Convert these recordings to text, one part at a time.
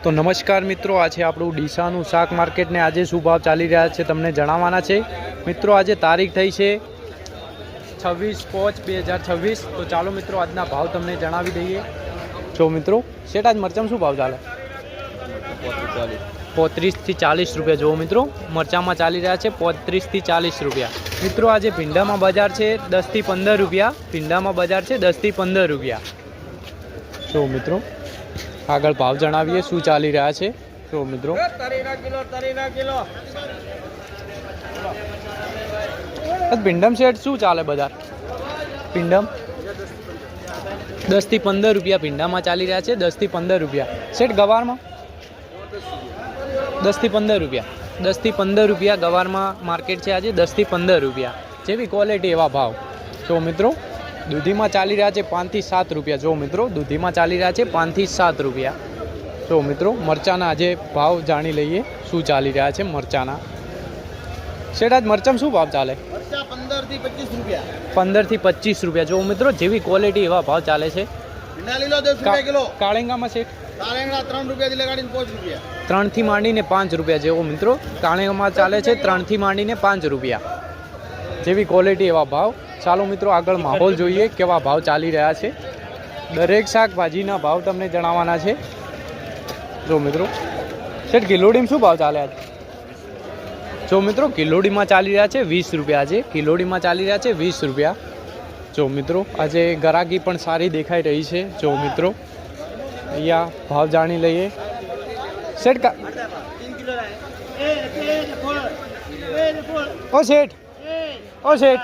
तो नमस्कार मित्रों, आज आपणुं डीसानुं शाक मार्केट ने आज शुं भाव चाली रह्या छे तमने जणाववाना छे। मित्रों आज तारीख थई छे 26/5/2026। तो चालो मित्रों आजना भाव तमने जणावी दईए। जो मित्रों सेट आज मरचां शुं भाव चाले? 35 થી 40 रुपया। जो मित्रों मरचा में चाली रहा है 35 થી 40 रुपया। मित्रों आज भींडा में बजार है 10 થી 15 रुपया। भींडा में बजार है 10 થી 15 रुपया। जो मित्रों आगळ भाव जणावीए शुं चाली रहा है। जो मित्रों भींडम सेट शुं चाले बजार? भींडम 10 થી 15 रुपया भींडा में चाली रहा है। 10 થી 15 रुपया। सेट गवार में 10 થી 15 रुपया। 10 થી 15 रुपया गवार में मार्केट है आज 10 થી 15 रुपया। जेवी क्वॉलिटी एवा भाव। जो मित्रों दूधी में चाली रहा है 5 થી 7 रुपया। जो मित्रों दूधी में चाली रहा है 5 થી 7 रुपया। जो मित्रों मरचाना आज भाव जाणी लईए शू चाली रहा है मरचाना। सेठ आज मरचां शुं भाव चाले? 15 થી 25 रुपया। 15 થી 25 रुपया। जो मित्रों जेवी क्वॉलिटी एवा भाव चाले छे। भींडा लीलो 10 रुपया किलो। काळेंगा में सेठ काळेंगा 3 रुपया थी लगाડીने 5 रुपया। 3 થી માંડીને 5 रुपया। जेवो मित्रों काळेंगा में चाले छे 3 થી માંડીને 5 रुपया। जेवी क्वॉलिटी एवा भाव। चालो मित्रों आगळ माहोल जोईए केवा भाव चाली रह्या छे। दरेक शाकभाजीना भाव तमने जणाववाना छे। जो मित्रों सेठ किलोड़ी में शुं भाव चाले आज? जो मित्रों किलोड़ी में चाली रहा है 20 रुपया। आज किलोड़ी में चाली रहा है 20 रुपया। जो मित्रों आज गराकी पण सारी देखाई रही है। जो मित्रों अहींया भाव जाणी लईए। सेठ का ओ सेठ ओ सेठ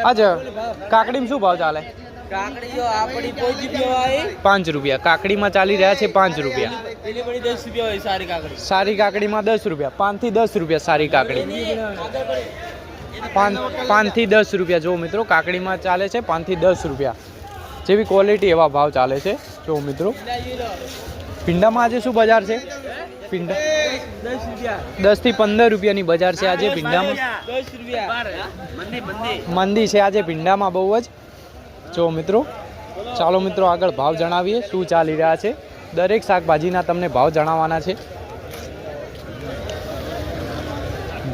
आज काकड़ी में शुं भाव चाले? 5 रुपया। काकड़ी में चाली रहा है 5 रुपया। सारी काकड़ी में 10 रुपया। 5 થી 10 रुपया सारी काकड़ी। 5 થી 10 रुपया। जो मित्रों काकड़ी में चाले 5 થી 10 रुपया। जेवी क्वॉलिटी एवा भाव चाले छे। जो मित्रों भींडा में आज शुं बजार है? भींडा 10 થી 15 रुपया नी बजार है आज भींडा में। मंदी है आज भींडा में बहु ज। जो मित्रों चालो मित्रों आगळ भाव जणावीए शुं चाली रह्या छे। दरेक शाकभाजीना तमने भाव जणाववाना छे।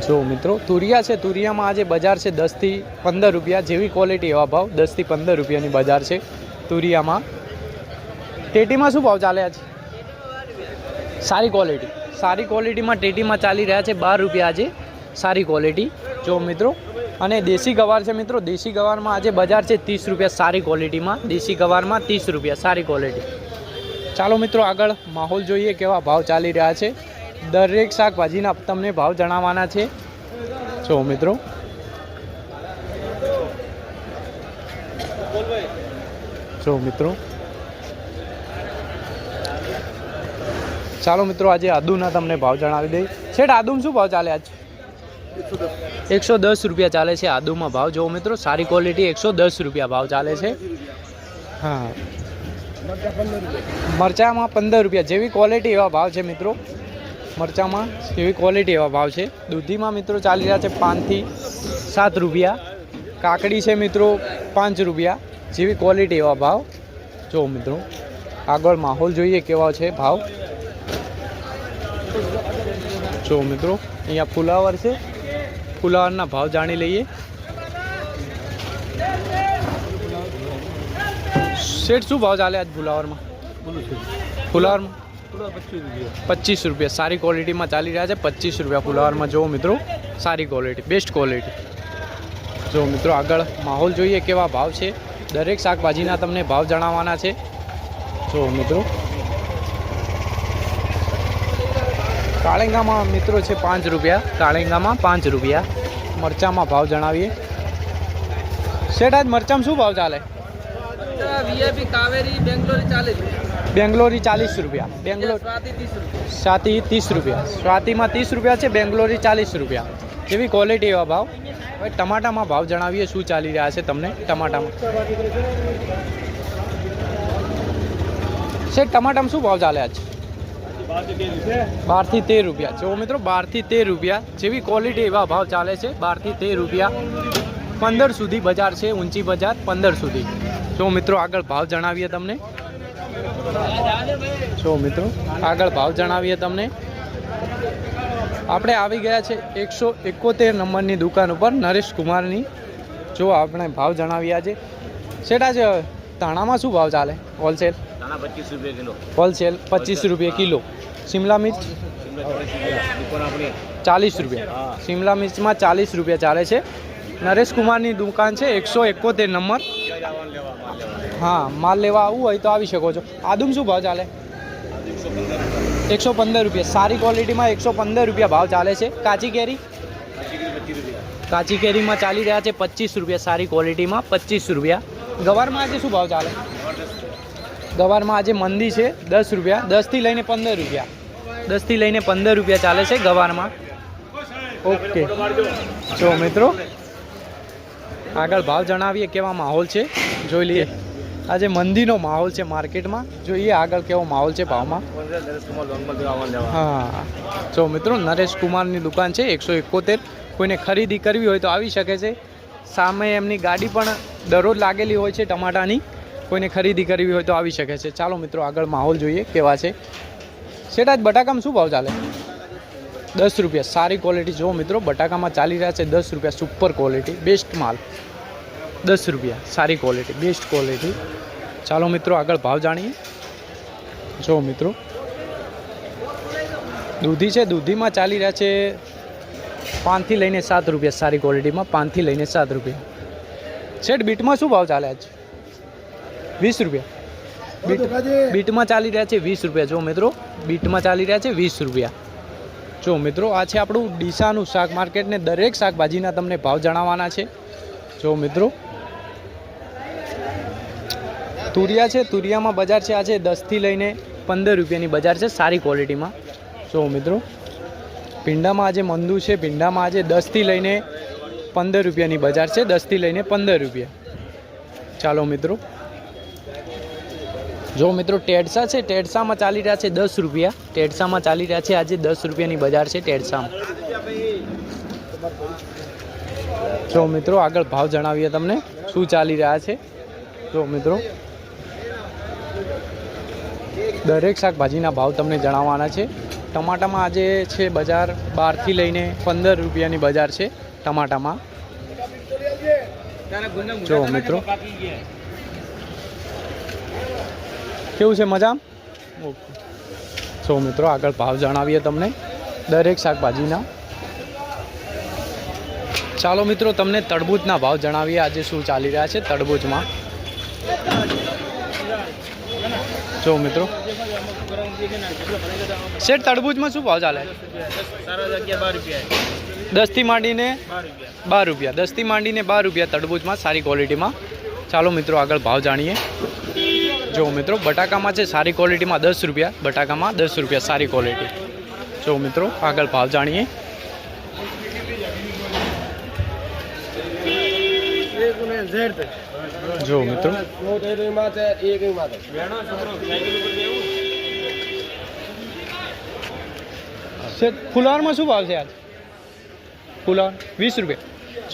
जो मित्रों तुरिया है तुरिया में आज बजार है 10 થી 15 रुपया। जेवी क्वॉलिटी एवा भाव 10 થી 15 रुपया नी बजार है तुरिया में। टेटी में शुं भाव चाले आज? सारी क्वॉलिटी में टेटी में चाली रहा है 12 रुपया आज सारी क्वॉलिटी। जो मित्रों अने देशी गवार है मित्रों देशी गवार में आज बजार है 30 रुपया सारी क्वॉलिटी में। देशी गवार में 30 रुपया सारी क्वॉलिटी। चालो मित्रों आगळ माहोल जोईए केवा भाव चाली रह्या छे। दरेक शाकभाजीना तमने भाव जणाववाना छे। जो मित्रों चालो मित्रों आज आदूना तमने भाव जणावी दई। सेठ आदू में शुं भाव चाले आज? 110 रुपया चाले छे आदू में भाव। जो मित्रों सारी क्वॉलिटी 110 रुपया भाव चाले छे। हाँ मरचा में 15 रुपया। जेवी क्वॉलिटी एवा भाव है मित्रों। मरचा में एवी क्वॉलिटी एवा भाव है। दूधी में मित्रों चाली रहा है 5 થી 7 रुपया। काकड़ी है मित्रों 5 रुपया। जेवी क्वॉलिटी एवा भाव। जो मित्रों आगळ माहोल जोईए केवा छे भाव। जो मित्रों अहींया फुलावर है फुलावरना भाव जाणी लईए। सेठ शुं भाव चाले आज फुलावर में? फुलावर में 25 रुपया सारी क्वॉलिटी में चाली रहा है 25 रुपया फुलावर में। जो मित्रों सारी क्वॉलिटी बेस्ट क्वॉलिटी। जो मित्रों आगळ माहोल जोईए केवा भाव है। दरेक शाकभाजीना तमने भाव जणाववाना छे। जो मित्रों काळेंगा में मित्रों है 5 रुपया। काळेंगा में 5 रुपया। मरचा में भाव जणावीए। सेठ आज मरचा में शुं भाव चाले? वीआईपी कावेरी बेंगलोरी 40 रुपया। बेंगलोरी 40 रुपया। बेंगलोर स्वाति 30 रुपया। स्वाति में 30 रुपया है। बेंगलोरी 40 रुपया। जेवी क्वॉलिटी एवा भाव। हवे टमाटा में भाव जणावीए शुं चाली रह्या छे तमने। टमाटा में सेठ टमाटा में शुं भाव चाले आज? 12 થી 13 रुपया। जो मित्रों 12 થી 13 रुपया। जेवी क्वॉलिटी एवा भाव चाले छे 12 થી 13 रुपया। 15 सुधी बजार है ऊंची बजार 15 सुधी। जो मित्रों आगळ भाव जणावीए तमने। જો મિત્રો આગળ ભાવ જણાવીએ તમને. આપણે આવી ગયા છે 171 નંબરની દુકાન ઉપર નરેશ કુમારની. જો આપણે ભાવ જણાવ્યા છે. સેટા છે ધાણામાં શું ભાવ ચાલે? હોલસેલ 25 રૂપિયા કિલો. હોલસેલ 25 રૂપિયા કિલો. શિમલા મિર્ચ 40 રૂપિયા. શિમલા મિર્ચમાં 40 રૂપિયા ચાલે છે. નરેશ કુમારની દુકાન છે 171 નંબર. હા, માલ લેવા આવવું હોય તો આવી શકો છો. આદુમ શું ભાવ ચાલે? 115 રૂપિયા. સારી ક્વોલિટીમાં 115 રૂપિયા ભાવ ચાલે છે. કાચી કેરી? કાચી કેરીમાં ચાલી રહ્યા છે 25 રૂપિયા. સારી ક્વોલિટીમાં 25 રૂપિયા. ગવારમાં આજે શું ભાવ ચાલે? ગવારમાં આજે મંદી છે 10 રૂપિયા. 10થી લઈને 15 રૂપિયા. 10થી લઈને 15 રૂપિયા ચાલે છે ગવારમાં. ઓકે, જો મિત્રો આગળ ભાવ જણાવીએ કેવા માહોલ છે જોઈ લઈએ. આજે મંદીનો માહોલ છે માર્કેટમાં. જોઈએ આગળ કેવો માહોલ છે ભાવમાં. હા, જો મિત્રો નરેશ કુમારની દુકાન છે 171. કોઈને ખરીદી કરવી હોય તો આવી શકે છે. સામે એમની ગાડી પણ દરરોજ લાગેલી હોય છે ટમાટાની. કોઈને ખરીદી કરવી હોય તો આવી શકે છે. ચાલો મિત્રો આગળ માહોલ જોઈએ કેવા છે. સેટા બટાકામાં શું ભાવ ચાલે? 10 રૂપિયા. સારી ક્વોલિટી. જો મિત્રો બટાકામાં ચાલી રહ્યા છે 10 રૂપિયા. સુપર ક્વોલિટી, બેસ્ટ માલ. 10 રૂપિયા. સારી ક્વોલિટી, બેસ્ટ ક્વોલિટી. ચાલો મિત્રો આગળ ભાવ જાણીએ. જો મિત્રો દૂધી છે. દૂધીમાં ચાલી રહ્યા છે 5 થી લઈને 7 રૂપિયા. સારી ક્વોલિટીમાં 5 થી લઈને 7 રૂપિયા. શેઠ બીટમાં શું ભાવ ચાલે આજ? 20 રૂપિયા. બીટમાં ચાલી રહ્યા છે 20 રૂપિયા. જો મિત્રો બીટમાં ચાલી રહ્યા છે 20 રૂપિયા. જો મિત્રો આ છે આપણું ડીસાનું શાક માર્કેટ ને દરેક શાકભાજીના તમને ભાવ જણાવવાના છે. જો મિત્રો તુરિયા છે. તુરિયામાં બજાર છે આજે 10 થી લઈને 15 રૂપિયાની બજાર છે સારી ક્વોલિટીમાં. જો મિત્રો ભીંડામાં આજે મંદુ છે. ભીંડામાં આજે 10 થી લઈને 15 રૂપિયાની બજાર છે. 10 થી લઈને 15 રૂપિયા. ચાલો મિત્રો જો મિત્રો ટેડસા છે. ટેડસામાં ચાલી રહ્યા છે 10 રૂપિયા. ટેડસામાં ચાલી રહ્યા છે આજે 10 રૂપિયાની બજાર છે ટેડસામાં. જો મિત્રો આગળ ભાવ જણાવીએ તમને શું ચાલી રહ્યા છે. જો મિત્રો દરેક શાકભાજીના ભાવ તમને જણાવવાના છે. ટમાટામાં આજે છે બજાર 12 થી લઈને 15 રૂપિયાની બજાર છે ટમાટામાં. જો મિત્રો કેવું છે મજામાં? ઓકે. જો મિત્રો આગળ ભાવ જણાવીએ તમને દરેક શાકભાજીના. ચાલો મિત્રો તમને તરબૂચના ભાવ જણાવીએ આજે શું ચાલી રહ્યા છે તરબૂચમાં. જો મિત્રો શેઠ તરબૂચમાં શું ભાવ ચાલે? 10 થી માંડીને 12 રૂપિયા. 10 થી માંડીને 12 રૂપિયા તરબૂચમાં સારી ક્વોલિટીમાં. ચાલો મિત્રો આગળ ભાવ જાણીએ. જો મિત્રો બટાકામાં છે સારી ક્વોલિટીમાં 10 રૂપિયા. બટાકામાં 10 રૂપિયા સારી ક્વોલિટી. જો મિત્રો આગળ ભાવ જાણીએ. જો મિત્રો ફુલાવરમાં શું ભાવ છે આજ? ફુલાવર 20 રૂપિયા.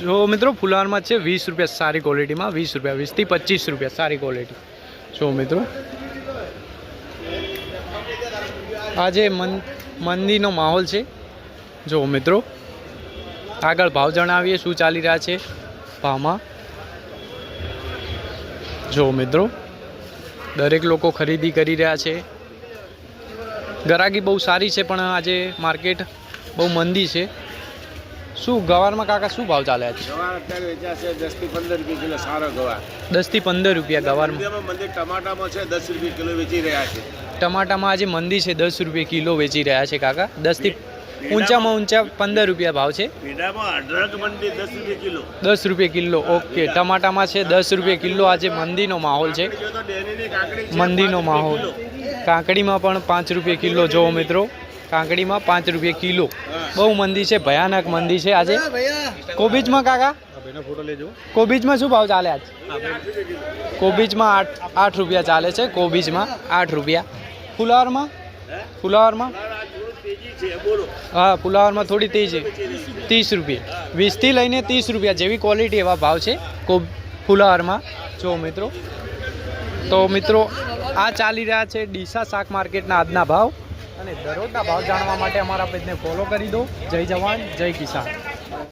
જો મિત્રો ફુલાવરમાં છે 20 રૂપિયા સારી ક્વોલિટીમાં. 20 રૂપિયા. 20 થી 25 રૂપિયા સારી ક્વોલિટી. જો મિત્રો આજે મંદીનો માહોલ છે. જો મિત્રો આગળ ભાવ જણાવીએ શું ચાલી રહ્યા છે ભાવમાં. જો મિત્રો દરેક લોકો ખરીદી કરી રહ્યા છે. ગરાગી બહુ સારી છે પણ આજે માર્કેટ બહુ મંદી છે. શું ગવારમાં કાકા શું ભાવ ચાલે છે? ગવાર અત્યારે વેચાશે 10 થી 15 રૂપિયા કિલો. સારો ગવાર 10 થી 15 રૂપિયા ગવારમાં. મંદિર ટમાટામાં છે 10 રૂપિયા કિલો વેચી રહ્યા છે. ટમાટામાં આજે મંદી છે 10 રૂપિયા કિલો વેચી રહ્યા છે કાકા. 10 થી ઊંચામાં ઊંચા 15 રૂપિયા ભાવ છે. ભીંડામાં અઢળક મંદી 10 રૂપિયા કિલો. 10 રૂપિયા કિલો. ઓકે. ટમાટામાં છે 10 રૂપિયા કિલો. આજે મંદીનો માહોલ છે. મંદીનો માહોલ. કાકડીમાં પણ 5 રૂપિયા કિલો. જોવો મિત્રો કાકડીમાં 5 રૂપિયા કિલો. બહુ મંદી છે. ભયાનક મંદી છે આજે. કોબીજમાં કાકા કોબીજમાં શું ભાવ ચાલે આજ? કોબીજમાં 8 રૂપિયા ચાલે છે. કોબીજમાં 8 રૂપિયા. ફુલાવરમાં હા ફુલાવરમાં થોડી તેજ છે 30 રૂપિયા. 20 થી લઈને 30 રૂપિયા જેવી ક્વોલિટી એવા ભાવ છે ફુલાવરમાં. જો મિત્રો તો મિત્રો આ ચાલી રહ્યા છે ડીસા શાક માર્કેટના આજના ભાવ અને દરરોજના ભાવ જાણવા માટે અમારા પેજને ફોલો કરી દો. જય જવાન જય કિસાન.